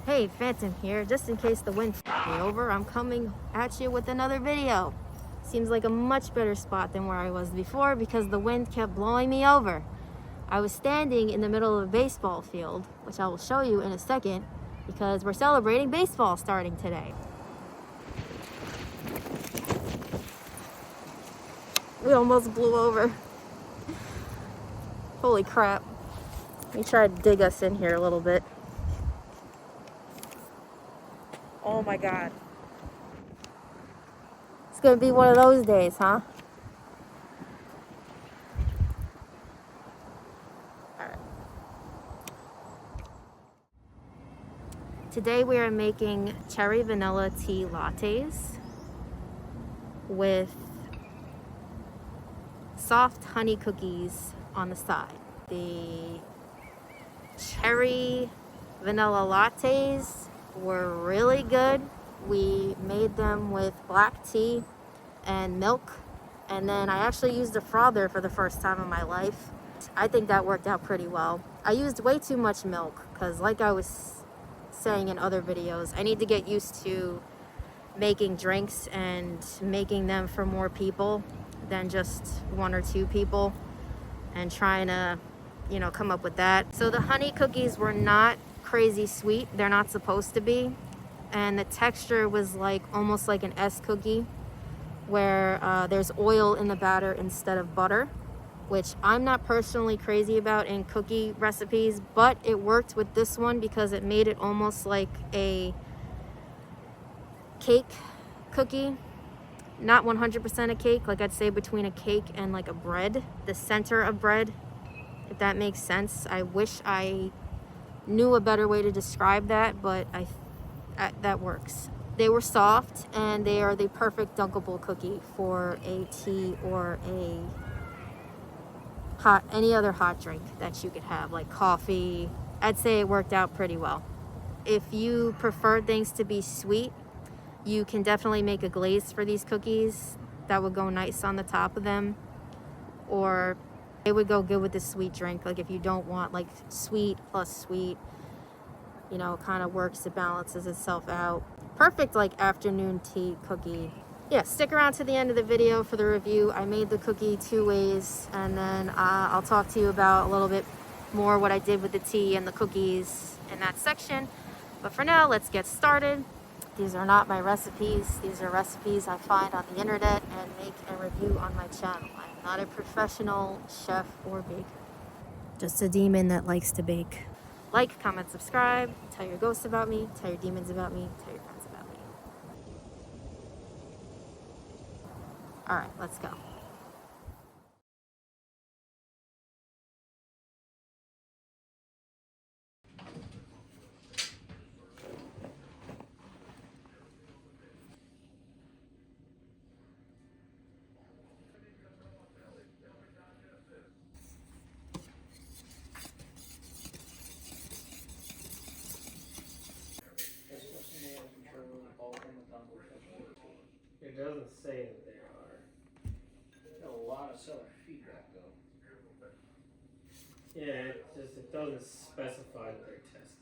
Hey, Phantom here. Just in case the wind f***ed me over, I'm coming at you with another video. Seems like a much better spot than where I was before because the wind kept blowing me over. I was standing in the middle of a baseball field, which I will show you in a second because we're celebrating baseball starting today. We almost blew over. Holy crap. Let me try to dig us in here a little bit. Oh my God. It's gonna be one of those days, huh? Alright. Today we are making cherry vanilla tea lattes with soft honey cookies on the side. The cherry vanilla lattes were really good. We made them with black tea and milk, and then I actually used a frother for the first time in my life. I think that worked out pretty well. I used way too much milk because, like I was saying in other videos, I need to get used to making drinks and making them for more people than just one or two people, and trying to, you know, come up with that. So the honey cookies were not crazy sweet. They're not supposed to be. And the texture was like almost like an S cookie, where there's oil in the batter instead of butter, which I'm not personally crazy about in cookie recipes, but it worked with this one because it made it almost like a cake cookie. Not 100% a cake, like I'd say between a cake and like a bread, the center of bread, if that makes sense. I wish I knew a better way to describe that, but that works. They were soft, and they are the perfect dunkable cookie for a tea or any other hot drink that you could have, like coffee. I'd say it worked out pretty well. If you prefer things to be sweet, you can definitely make a glaze for these cookies that would go nice on the top of them, or it would go good with the sweet drink. Like if you don't want like sweet plus sweet, you know, it kind of works, it balances itself out. Perfect like afternoon tea cookie. Yeah, stick around to the end of the video for the review. I made the cookie 2 ways, and then I'll talk to you about a little bit more what I did with the tea and the cookies in that section. But for now, let's get started. These are not my recipes. These are recipes I find on the internet and make and review on my channel. I'm not a professional chef or baker. Just a demon that likes to bake. Like, comment, subscribe. Tell your ghosts about me. Tell your demons about me. Tell your friends about me. All right, let's go. It doesn't say that they are. Got a lot of seller feedback though. Yeah, it doesn't specify that they're tested.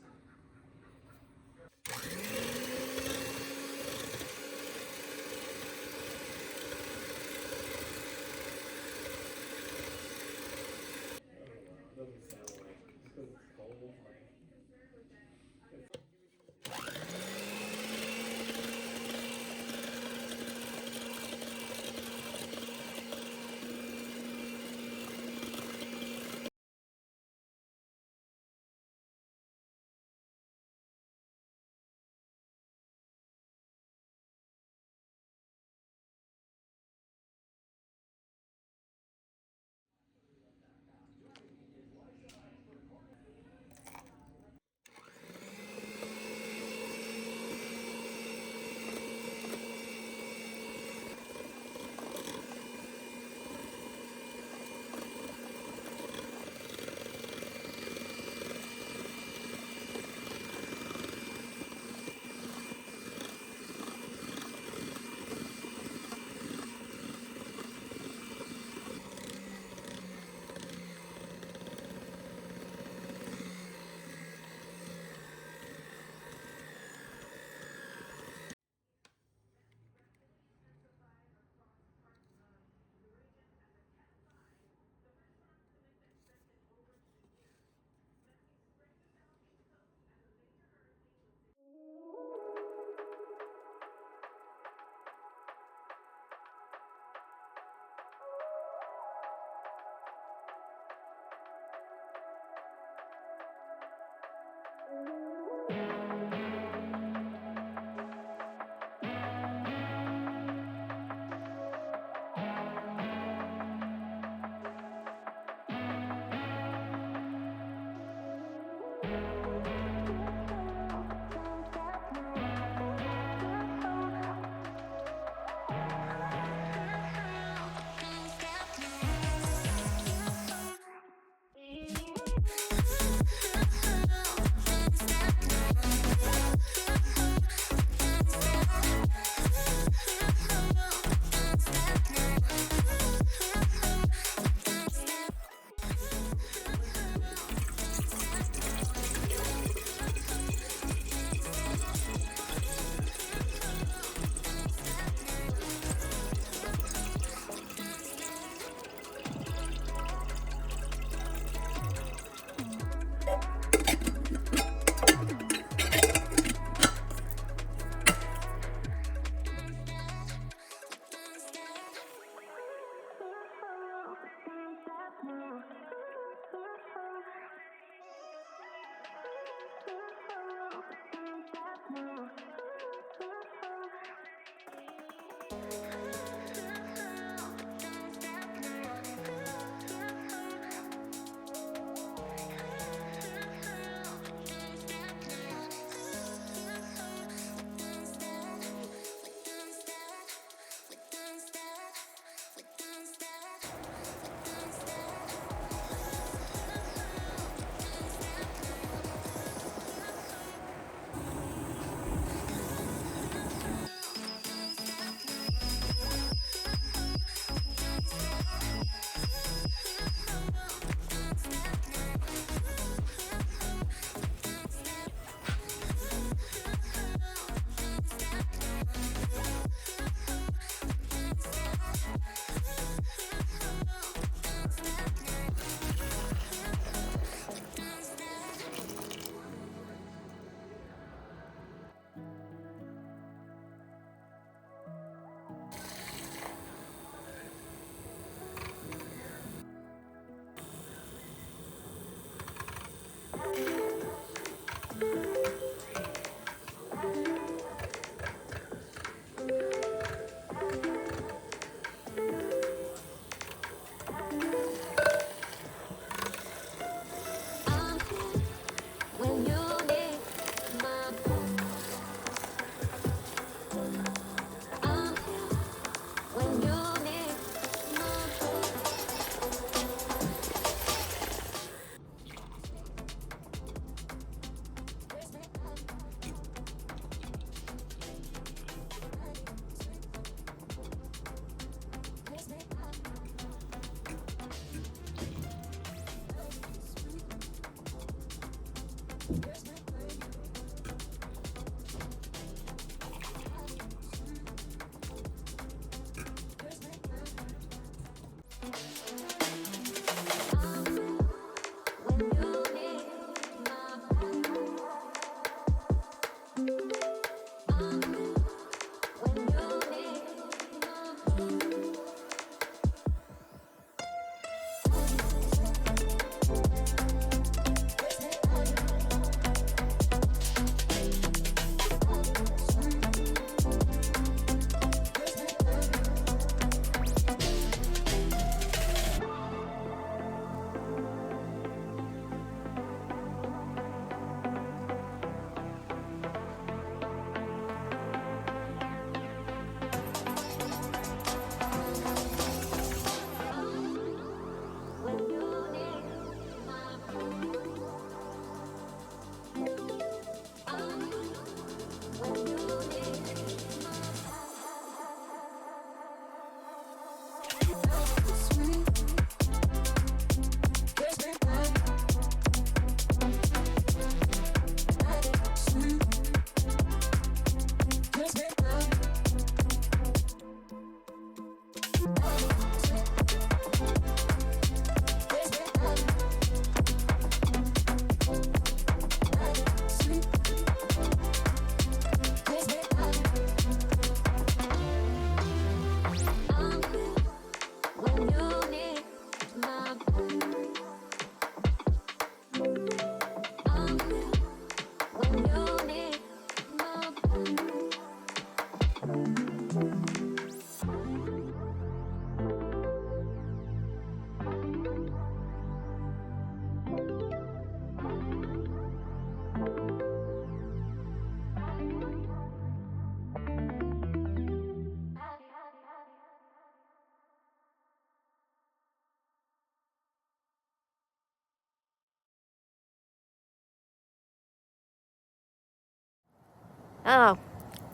Oh,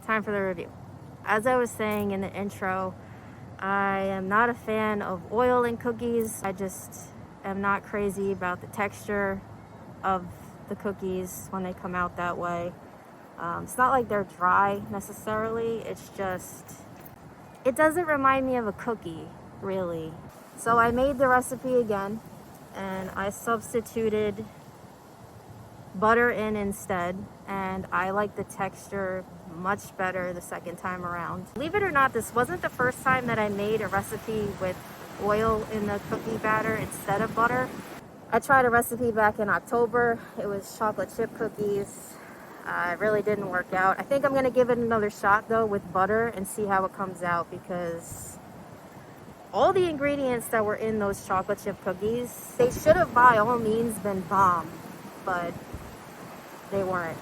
time for the review. As I was saying in the intro, I am not a fan of oil in cookies. I just am not crazy about the texture of the cookies when they come out that way. It's not like they're dry necessarily. It's just, it doesn't remind me of a cookie, really. So I made the recipe again, and I substituted butter in instead, and I like the texture much better the second time around. Believe it or not, this wasn't the first time that I made a recipe with oil in the cookie batter instead of butter. I tried a recipe back in October. It was chocolate chip cookies. It really didn't work out. I think I'm gonna give it another shot though with butter and see how it comes out, because all the ingredients that were in those chocolate chip cookies, they should have by all means been bomb, but they weren't.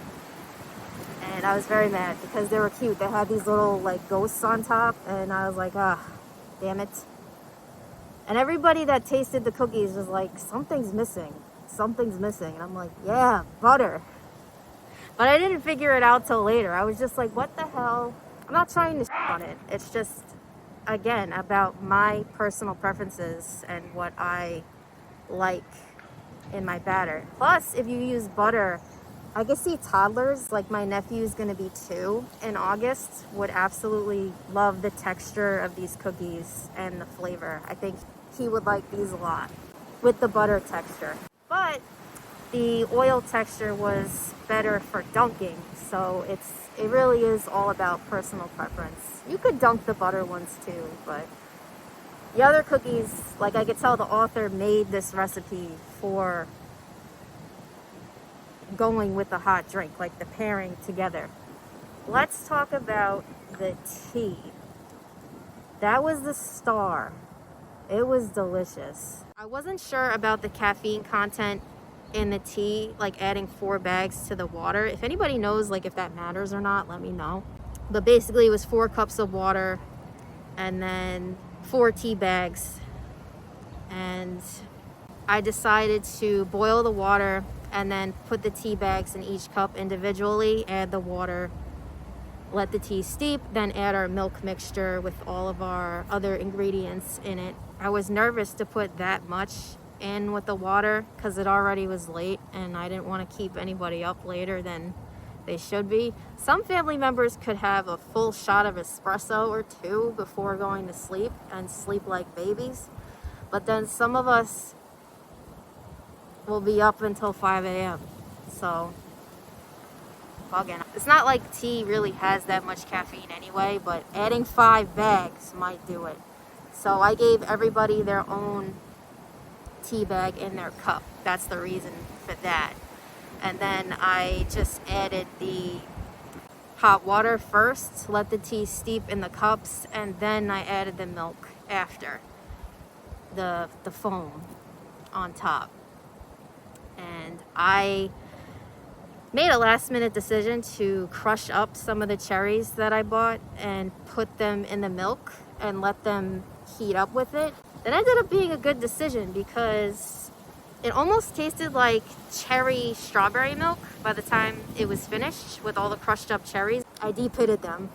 And I was very mad because they were cute. They had these little like ghosts on top, and I was like, ah, damn it. And everybody that tasted the cookies was like, something's missing. Something's missing. And I'm like, yeah, butter. But I didn't figure it out till later. I was just like, what the hell? I'm not trying to on it. It's just, again, about my personal preferences and what I like in my batter. Plus, if you use butter, I can see toddlers, like my nephew's gonna be 2 in August, would absolutely love the texture of these cookies and the flavor. I think he would like these a lot with the butter texture. But the oil texture was better for dunking, so it really is all about personal preference. You could dunk the butter ones too, but the other cookies, like I could tell the author made this recipe for going with the hot drink, like the pairing together. Let's talk about the tea. That was the star. It was delicious. I wasn't sure about the caffeine content in the tea, like adding 4 bags to the water. If anybody knows like if that matters or not, let me know. But basically it was 4 cups of water and then 4 tea bags. And I decided to boil the water and then put the tea bags in each cup individually, add the water, let the tea steep, then add our milk mixture with all of our other ingredients in it. I was nervous to put that much in with the water because it already was late and I didn't want to keep anybody up later than they should be. Some family members could have a full shot of espresso or 2 before going to sleep and sleep like babies, but then some of us will be up until 5 a.m. So again, it's not like tea really has that much caffeine anyway, but adding 5 bags might do it. So I gave everybody their own tea bag in their cup. That's the reason for that. And then I just added the hot water first, let the tea steep in the cups, and then I added the milk after, the foam on top. And I made a last minute decision to crush up some of the cherries that I bought and put them in the milk and let them heat up with it. That ended up being a good decision because it almost tasted like cherry strawberry milk by the time it was finished with all the crushed up cherries. I de-pitted them.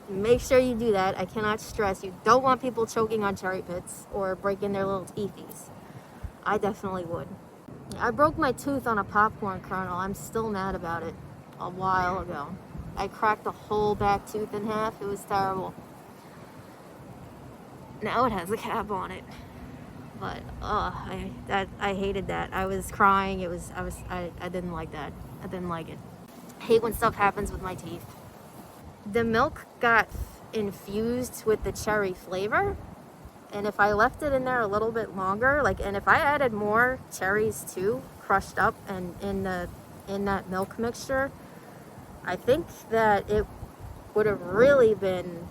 Make sure you do that. I cannot stress, you don't want people choking on cherry pits or breaking their little teethies. I definitely would. I broke my tooth on a popcorn kernel. I'm still mad about it. A while ago. I cracked the whole back tooth in half. It was terrible. Now it has a cap on it. But I hated that. I was crying. I didn't like that. I didn't like it. I hate when stuff happens with my teeth. The milk got infused with the cherry flavor. And if I left it in there a little bit longer, and if I added more cherries too, crushed up and in that milk mixture, I think that it would have really been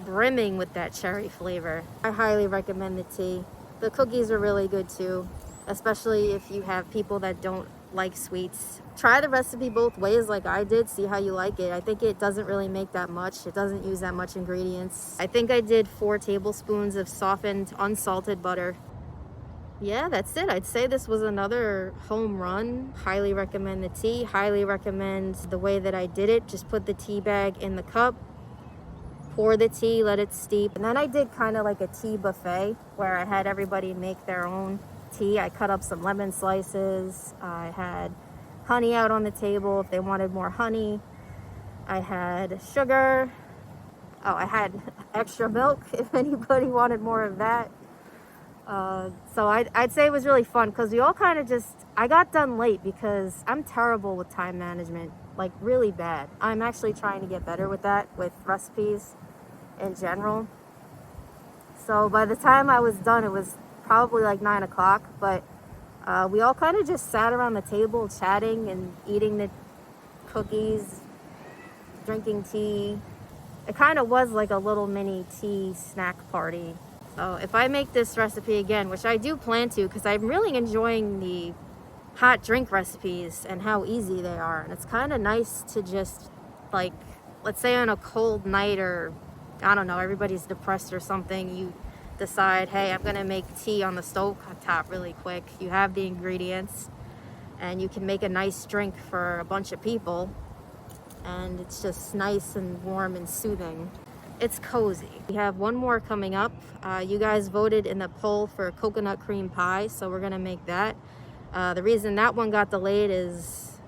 brimming with that cherry flavor. I highly recommend the tea. The cookies are really good too, especially if you have people that don't like sweets. Try the recipe both ways like I did, see how you like it. I think it doesn't really make that much. It doesn't use that much ingredients. I think I did 4 tablespoons of softened, unsalted butter. yeah, that's it. I'd say this was another home run. Highly recommend the tea. Highly recommend the way that I did it. Just put the tea bag in the cup, pour the tea, let it steep. And then I did kind of like a tea buffet where I had everybody make their own tea. I cut up some lemon slices. I had honey out on the table if they wanted more honey. I had sugar. Oh, I had extra milk if anybody wanted more of that. So I'd say it was really fun because we all kind of just, I got done late because I'm terrible with time management, like really bad. I'm actually trying to get better with that, with recipes in general. So by the time I was done, it was probably like 9 o'clock, but we all kind of just sat around the table chatting and eating the cookies, drinking tea. It kind of was like a little mini tea snack party. So if I make this recipe again, which I do plan to, because I'm really enjoying the hot drink recipes and how easy they are. And it's kind of nice to just, like, let's say on a cold night, or I don't know, everybody's depressed or something, you decide, hey, I'm gonna make tea on the stove top really quick. You have the ingredients and you can make a nice drink for a bunch of people, and it's just nice and warm and soothing. It's cozy. We have one more coming up. You guys voted in the poll for coconut cream pie, so we're gonna make that. The reason that one got delayed is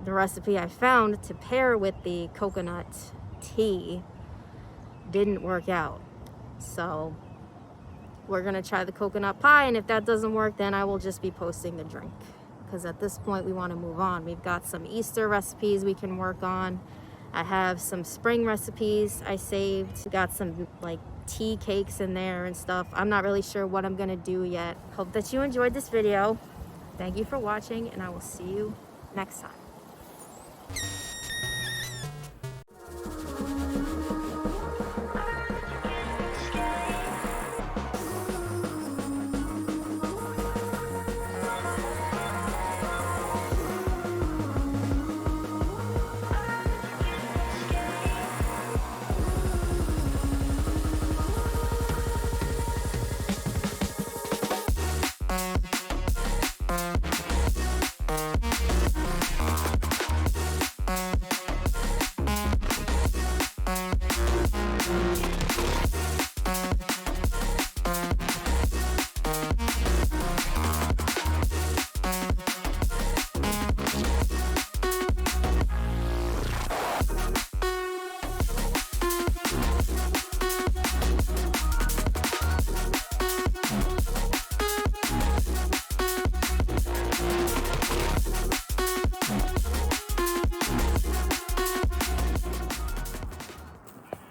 the recipe I found to pair with the coconut tea didn't work out. So we're gonna try the coconut pie, and if that doesn't work, then I will just be posting the drink, because at this point we want to move on. We've got some Easter recipes we can work on. I have some spring recipes I saved. Got some like tea cakes in there and stuff. I'm not really sure what I'm gonna do yet. Hope that you enjoyed this video. Thank you for watching, and I will see you next time.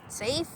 Safe?